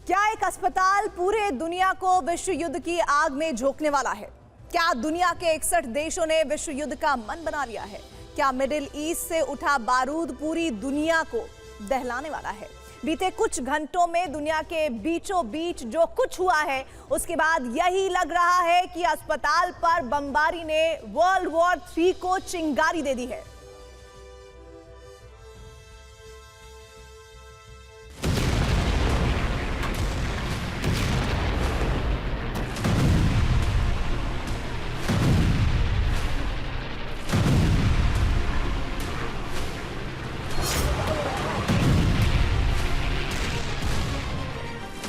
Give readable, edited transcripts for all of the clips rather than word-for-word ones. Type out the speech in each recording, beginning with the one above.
क्या एक अस्पताल पूरे दुनिया को विश्व युद्ध की आग में झोंकने वाला है? क्या दुनिया के 61 देशों ने विश्व युद्ध का मन बना लिया है? क्या मिडिल ईस्ट से उठा बारूद पूरी दुनिया को दहलाने वाला है? बीते कुछ घंटों में दुनिया के बीचों बीच जो कुछ हुआ है, उसके बाद यही लग रहा है कि अस्पताल पर बमबारी ने वर्ल्ड वॉर 3 को चिंगारी दे दी है।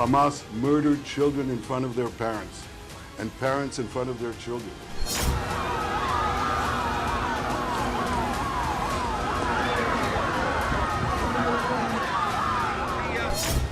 Hamas murdered children in front of their parents, and parents in front of their children.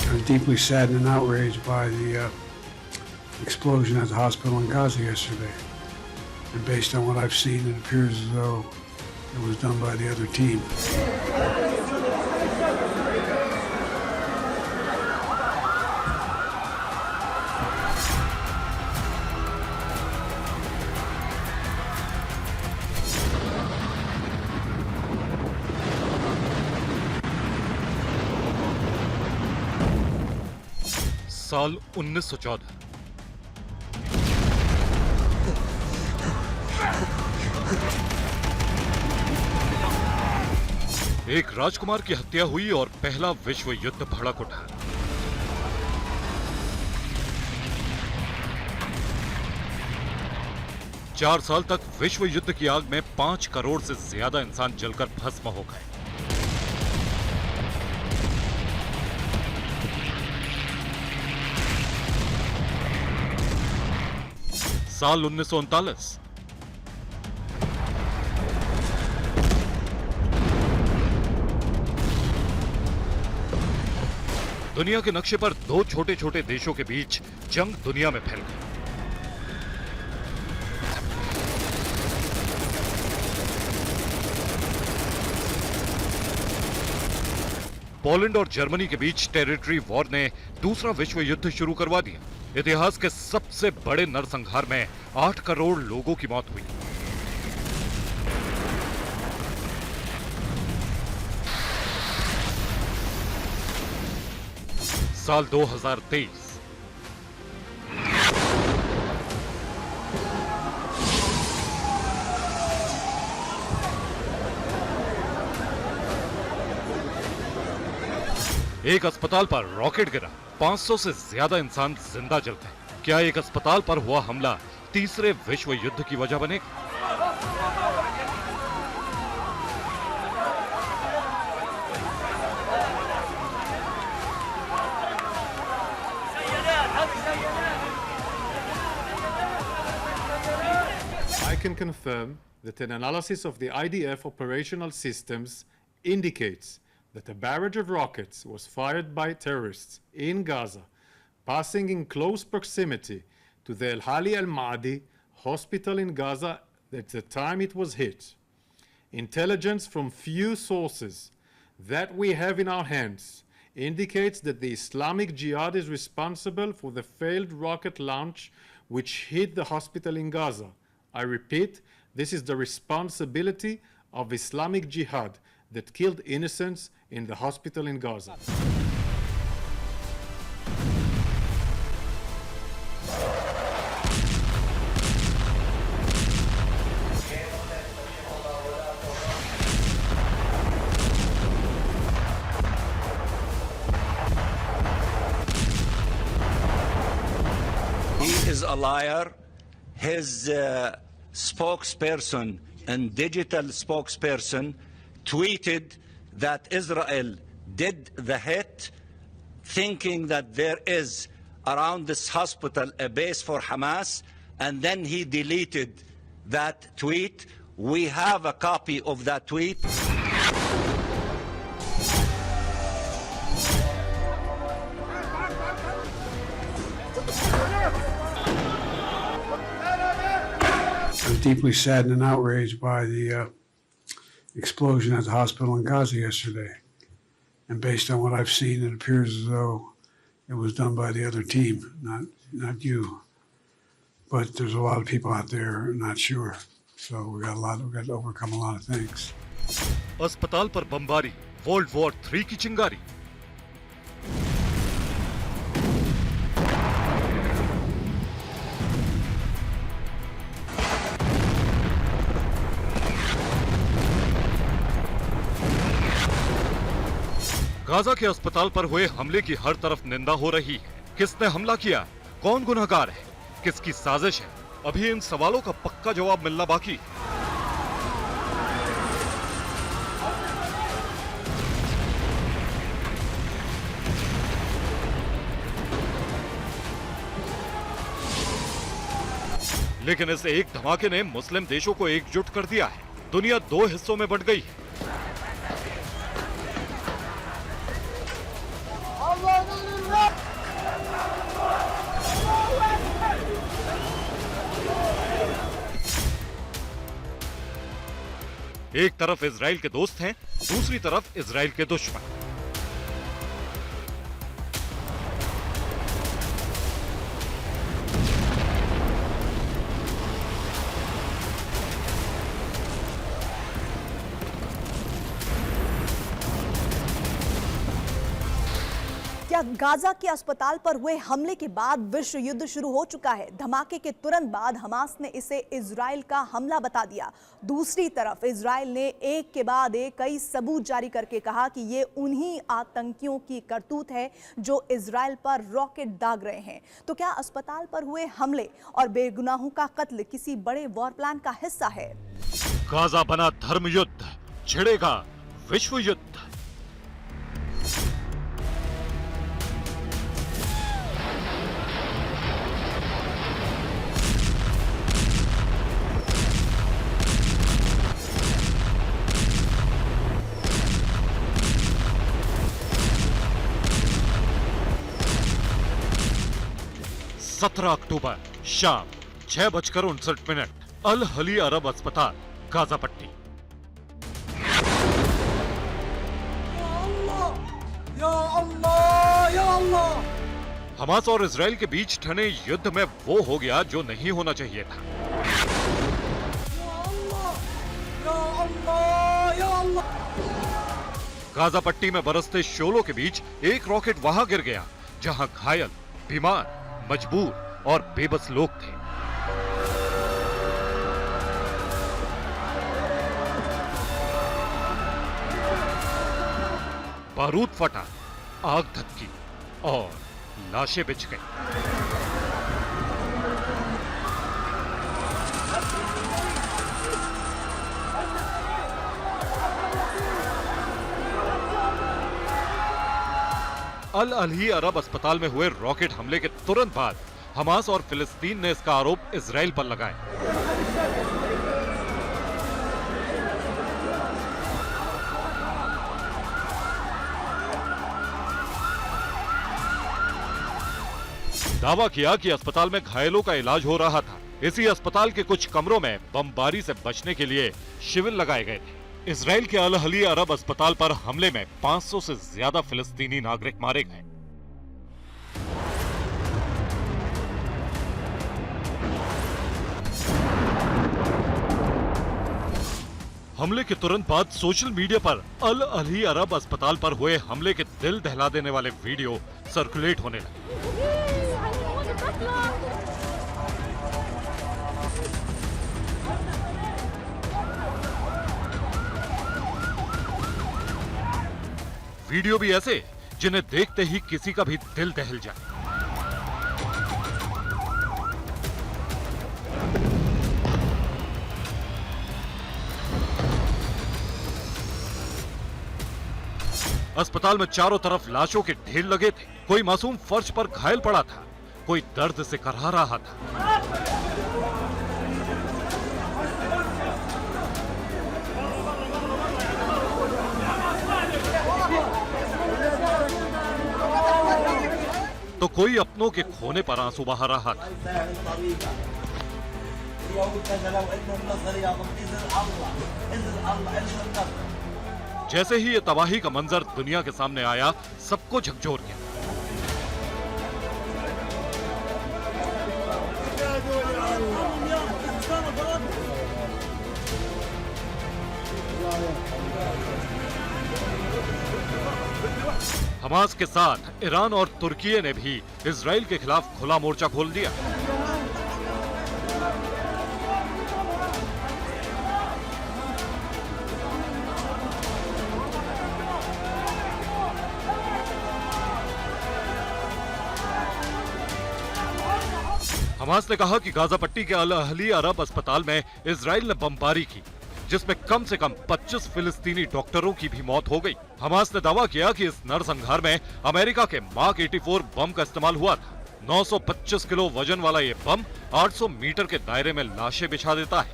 I was deeply saddened and outraged by the explosion at the hospital in Gaza yesterday. And based on what I've seen, it appears as though it was done by the other team. साल 1914। एक राजकुमार की हत्या हुई और पहला विश्व युद्ध भड़क उठा। चार साल तक विश्व युद्ध की आग में 5 करोड़ से ज्यादा इंसान जलकर भस्म हो गए। साल 1939। दुनिया के नक्शे पर 2 छोटे छोटे देशों के बीच जंग दुनिया में फैल गई। पोलैंड और जर्मनी के बीच टेरिटरी वॉर ने दूसरा विश्व युद्ध शुरू करवा दिया। इतिहास के सबसे बड़े नरसंहार में 8 करोड़ लोगों की मौत हुई। साल 2023। एक अस्पताल पर रॉकेट गिरा, 500 से ज्यादा इंसान जिंदा जल गए। क्या एक अस्पताल पर हुआ हमला तीसरे विश्व युद्ध की वजह बनेगा? I can confirm that an analysis of the IDF operational systems indicates that a barrage of rockets was fired by terrorists in Gaza, passing in close proximity to the El Hali Al Maadi hospital in Gaza at the time it was hit. Intelligence from few sources that we have in our hands indicates that the Islamic Jihad is responsible for the failed rocket launch which hit the hospital in Gaza. I repeat, this is the responsibility of Islamic Jihad that killed innocents in the hospital in Gaza. is a liar. His spokesperson and digital spokesperson tweeted that Israel did the hit, thinking that there is around this hospital a base for Hamas, and then he deleted that tweet. We have a copy of that tweet. I was deeply saddened and outraged by the explosion at the hospital in Gaza yesterday. And based on what I've seen, it appears as though it was done by the other team, not you. But there's a lot of people out there not sure. So we've got to overcome a lot of things. अस्पताल पर बमबारी, world war 3 की चिंगारी। Gaza के अस्पताल पर हुए हमले की हर तरफ निंदा हो रही है। किसने हमला किया, कौन गुनहगार है, किसकी साजिश है, अभी इन सवालों का पक्का जवाब मिलना बाकी है। लेकिन इस एक धमाके ने मुस्लिम देशों को एकजुट कर दिया है। दुनिया 2 हिस्सों में बंट गई है। एक तरफ इजराइल के दोस्त हैं, दूसरी तरफ इजराइल के दुश्मन। क्या गाजा के अस्पताल पर हुए हमले के बाद विश्व युद्ध शुरू हो चुका है? धमाके के तुरंत बाद हमास ने इसे इजराइल का हमला बता दिया। दूसरी तरफ इजराइल ने एक के बाद एक कई सबूत जारी करके कहा कि ये उन्हीं आतंकियों की करतूत है जो इजराइल पर रॉकेट दाग रहे हैं। तो क्या अस्पताल पर हुए हमले और बेगुनाहों का कत्ल किसी बड़े वॉर प्लान का हिस्सा है? गाजा बना धर्म युद्ध, छिड़ेगा विश्व युद्ध। सत्रह अक्टूबर शाम 6:59 अल हली अरब अस्पताल, गाजा पट्टी। या अल्लाह या अल्लाह। हमास और इजराइल के बीच ठने युद्ध में वो हो गया जो नहीं होना चाहिए था। गाजा पट्टी में बरसते शोलों के बीच एक रॉकेट वहां गिर गया जहां घायल, बीमार, मजबूर और बेबस लोग थे। बारूद फटा, आग धधकी और लाशें बिछ गई। अल अली अरब अस्पताल में हुए रॉकेट हमले के तुरंत बाद हमास और फिलिस्तीन ने इसका आरोप इजराइल पर लगाया। दावा किया कि अस्पताल में घायलों का इलाज हो रहा था। इसी अस्पताल के कुछ कमरों में बमबारी से बचने के लिए शिविर लगाए गए थे। इजराइल के अल हली अरब अस्पताल पर हमले में 500 से ज्यादा फिलिस्तीनी नागरिक मारे गए। हमले के तुरंत बाद सोशल मीडिया पर अल अली अरब अस्पताल पर हुए हमले के दिल दहला देने वाले वीडियो सर्कुलेट होने लगे। वीडियो भी ऐसे जिन्हें देखते ही किसी का भी दिल दहल जाए। अस्पताल में चारों तरफ लाशों के ढेर लगे थे। कोई मासूम फर्श पर घायल पड़ा था, कोई दर्द से करहा रहा था। तो कोई अपनों के खोने पर आंसू बहा रहा था। जैसे ही ये तबाही का मंजर दुनिया के सामने आया, सबको झकझोर गया। हमास के साथ ईरान और तुर्की ने भी इजराइल के खिलाफ खुला मोर्चा खोल दिया। हमास ने कहा कि गाजा पट्टी के अल अहली अरब अस्पताल में इजराइल ने बमबारी की, जिसमें कम से कम 25 फिलिस्तीनी डॉक्टरों की भी मौत हो गई। हमास ने दावा किया कि इस नरसंहार में अमेरिका के मार्क 84 बम का इस्तेमाल हुआ था। 925 किलो वजन वाला ये बम 800 मीटर के दायरे में लाशें बिछा देता है।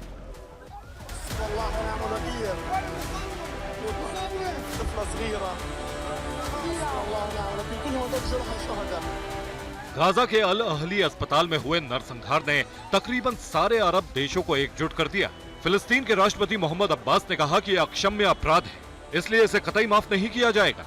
गाजा के अल अहली अस्पताल में हुए नरसंहार ने तकरीबन सारे अरब देशों को एकजुट कर दिया। फिलिस्तीन के राष्ट्रपति मोहम्मद अब्बास ने कहा कि यह अक्षम्य अपराध है, इसलिए इसे कतई माफ नहीं किया जाएगा।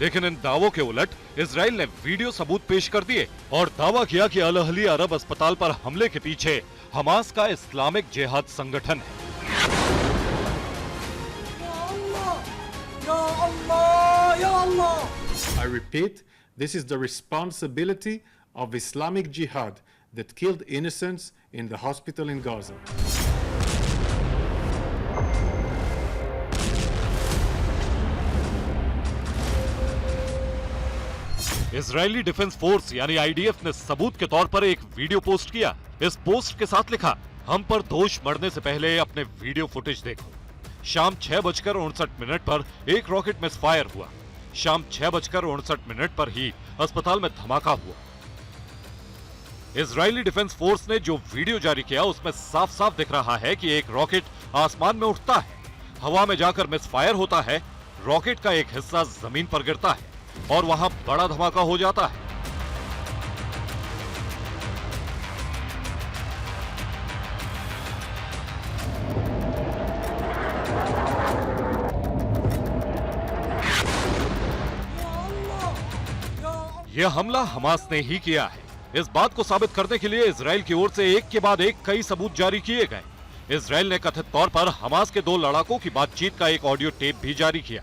लेकिन इन दावों के उलट इजराइल ने वीडियो सबूत पेश कर दिए और दावा किया कि अल अहली अरब अस्पताल पर हमले के पीछे हमास का इस्लामिक जिहाद संगठन है। I repeat, this is the responsibility of Islamic Jihad that killed innocents in the hospital in Gaza. Israeli defence force यानी आईडीएफ ने सबूत के तौर पर एक वीडियो पोस्ट किया। इस पोस्ट के साथ लिखा, हम पर दोष मरने से पहले अपने वीडियो फुटेज देखो। शाम 6:59 पर एक रॉकेट मिसफायर हुआ। शाम 6:59 पर ही अस्पताल में धमाका हुआ। इजरायली डिफेंस फोर्स ने जो वीडियो जारी किया उसमें साफ साफ दिख रहा है कि एक रॉकेट आसमान में उठता है, हवा में जाकर मिसफायर होता है, रॉकेट का एक हिस्सा जमीन पर गिरता है और वहां बड़ा धमाका हो जाता है। यह हमला हमास ने ही किया है। इस बात को साबित करने के लिए इजराइल की ओर से एक के बाद एक कई सबूत जारी किए गए। इजराइल ने कथित तौर पर हमास के 2 लड़ाकों की बातचीत का एक ऑडियो टेप भी जारी किया।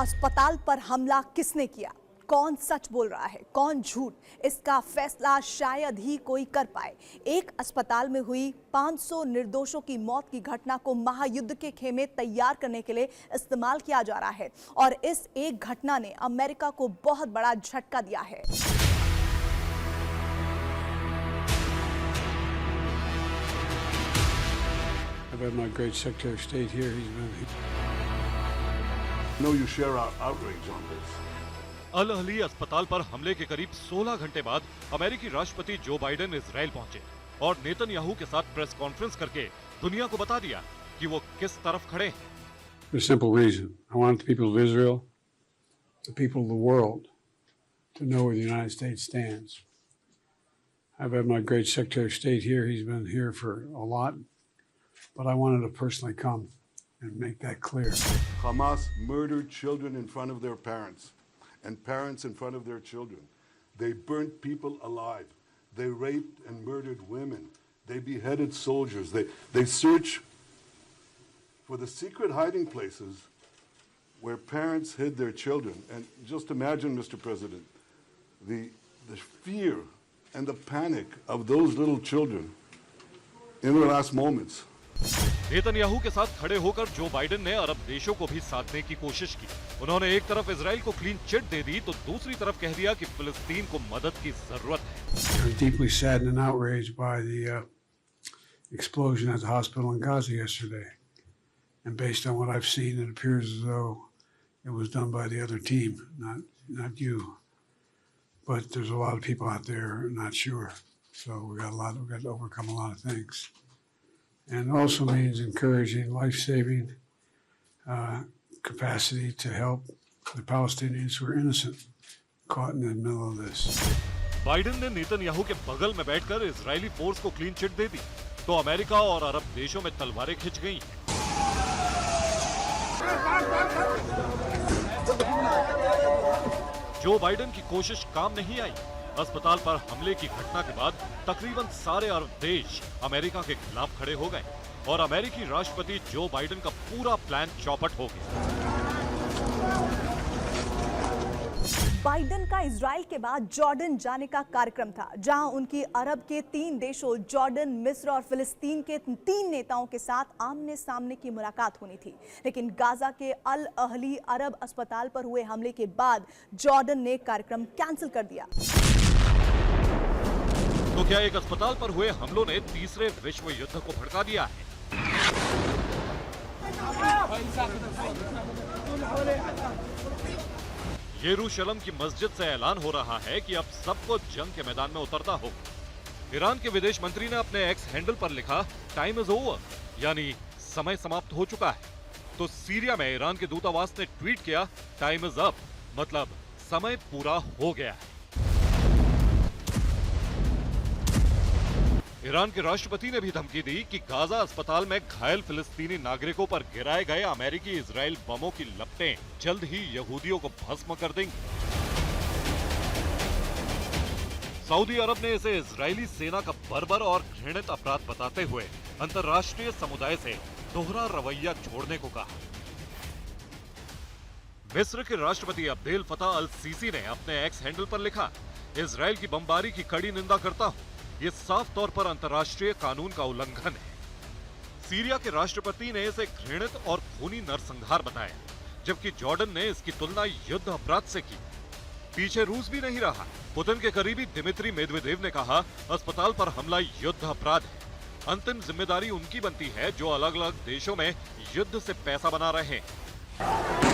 अस्पताल पर हमला किसने किया, कौन सच बोल रहा है, कौन झूठ, इसका फैसला शायद ही कोई कर पाए। एक अस्पताल में हुई 500 निर्दोषों की मौत की घटना को महायुद्ध के खेमे तैयार करने के लिए इस्तेमाल किया जा रहा है और इस एक घटना ने अमेरिका को बहुत बड़ा झटका दिया है। I've had my great Secretary of State here. He's been. I know you share our outrage on this. Al Ahli अस्पताल पर हमले के करीब 16 घंटे बाद अमेरिकी राष्ट्रपति जो बाइडेन इजराइल पहुंचे और नेतन्याहू के साथ प्रेस कॉन्फ्रेंस करके दुनिया को बता दिया कि वो किस तरफ खड़े हैं। For a simple reason. I want the people of Israel, the people of the world, to know where the United States stands. I've had my great Secretary of State here. He's been here for a lot. but I wanted to personally come and make that clear. Hamas murdered children in front of their parents and parents in front of their children. They burnt people alive. They raped and murdered women. They beheaded soldiers. They searched for the secret hiding places where parents hid their children. And just imagine, Mr. President, the fear and the panic of those little children in their last moments. Netanyahu के साथ खड़े होकर Joe Biden ने अरब देशों को भी साधने की कोशिश की। उन्होंने एक तरफ इजराइल को क्लीन चिट दे दी तो दूसरी तरफ कह दिया कि फिलिस्तीन को मदद की जरूरत है। I'm deeply saddened and outraged by the explosion at the hospital in Gaza yesterday. And based on what I've seen, it appears as though it was done by the other team, not you. But there's a lot of people out there not sure. So we've got to overcome a lot of things. And it also means encouraging life-saving capacity to help the Palestinians who are innocent, caught in the middle of this. Biden ने Netanyahu के बगल में बैठकर Israeli force को clean chit दे दी तो America और अरब देशों में तलवारें खिंच गईं। जो बाइडेन की कोशिश काम नहीं आई। अस्पताल पर हमले की घटना के बाद तकरीबन सारे अरब देश अमेरिका के खिलाफ खड़े हो गए और अमेरिकी राष्ट्रपति जो बाइडेन का पूरा प्लान चौपट हो गया। बाइडेन का इजराइल के बाद जॉर्डन जाने का कार्यक्रम था, जहां उनकी अरब के 3 देशों जॉर्डन, मिस्र और फिलिस्तीन के 3 नेताओं के साथ आमने सामने की मुलाकात होनी थी। लेकिन गाजा के अल अहली अरब अस्पताल पर हुए हमले के बाद जॉर्डन ने कार्यक्रम कैंसिल कर दिया। तो क्या एक अस्पताल पर हुए हमलों ने तीसरे विश्व युद्ध को भड़का दिया है? यरूशलेम की मस्जिद से ऐलान हो रहा है कि अब सबको जंग के मैदान में उतरना होगा। ईरान के विदेश मंत्री ने अपने एक्स हैंडल पर लिखा टाइम इज ओवर, यानी समय समाप्त हो चुका है। तो सीरिया में ईरान के दूतावास ने ट्वीट किया टाइम इज अप, मतलब समय पूरा हो गया है। ईरान के राष्ट्रपति ने भी धमकी दी कि गाजा अस्पताल में घायल फिलिस्तीनी नागरिकों पर गिराए गए अमेरिकी इजराइल बमों की लपटें जल्द ही यहूदियों को भस्म कर देंगी। सऊदी अरब ने इसे इजरायली सेना का बर्बर और घृणित अपराध बताते हुए अंतर्राष्ट्रीय समुदाय से दोहरा रवैया छोड़ने को कहा। मिस्र के राष्ट्रपति अब्देल फताह अल सीसी ने अपने एक्स हैंडल पर लिखा, इजराइल की बमबारी की कड़ी निंदा करता हूं, ये साफ तौर पर अंतर्राष्ट्रीय कानून का उल्लंघन है। सीरिया के राष्ट्रपति ने इसे घृणित और खूनी नरसंहार बताया, जबकि जॉर्डन ने इसकी तुलना युद्ध अपराध से की। पीछे रूस भी नहीं रहा। पुतिन के करीबी दिमित्री मेदवेदेव ने कहा, अस्पताल पर हमला युद्ध अपराध है। अंतिम जिम्मेदारी उनकी बनती है जो अलग अलग देशों में युद्ध से पैसा बना रहे हैं।